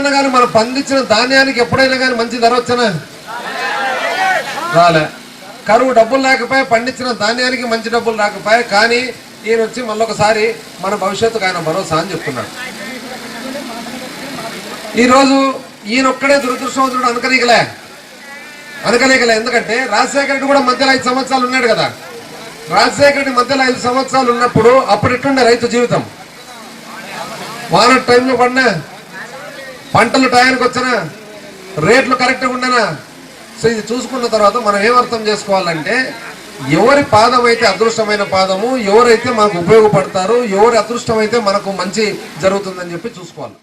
ఎప్పుడన్నా కానీ మనం పండించిన ధాన్యానికి ఎప్పుడైనా కానీ మంచి ధర వచ్చానా? రాలే. కరువు డబ్బులు లేకపోయా, పండించిన ధాన్యానికి మంచి డబ్బులు రాకపోయా. కానీ ఈయన వచ్చి మళ్ళొకసారి మన భవిష్యత్తుకు ఆయన భరోసా అని చెప్తున్నాడు. ఈరోజు ఈయనొక్కడే దురదృష్టవంతుడు అనకనీకలే. ఎందుకంటే రాజశేఖర రెడ్డి కూడా మధ్యలో 5 సంవత్సరాలు ఉన్నాడు కదా. రాజశేఖర రెడ్డి మధ్యలో 5 సంవత్సరాలు ఉన్నప్పుడు అప్పుడు ఎట్లుండే రైతు జీవితం? వాన టైంలో పడినా, పంటలు టయానికి వచ్చినా, రేట్లు కరెక్ట్గా ఉండనా? సో ఇది చూసుకున్న తర్వాత మనం ఏమర్థం చేసుకోవాలంటే, ఎవరి పాదం అయితే అదృష్టమైన పాదము, ఎవరైతే మనకు ఉపయోగపడతారు, ఎవరి అదృష్టం అయితే మనకు మంచి జరుగుతుందని చెప్పి చూసుకోవాలి.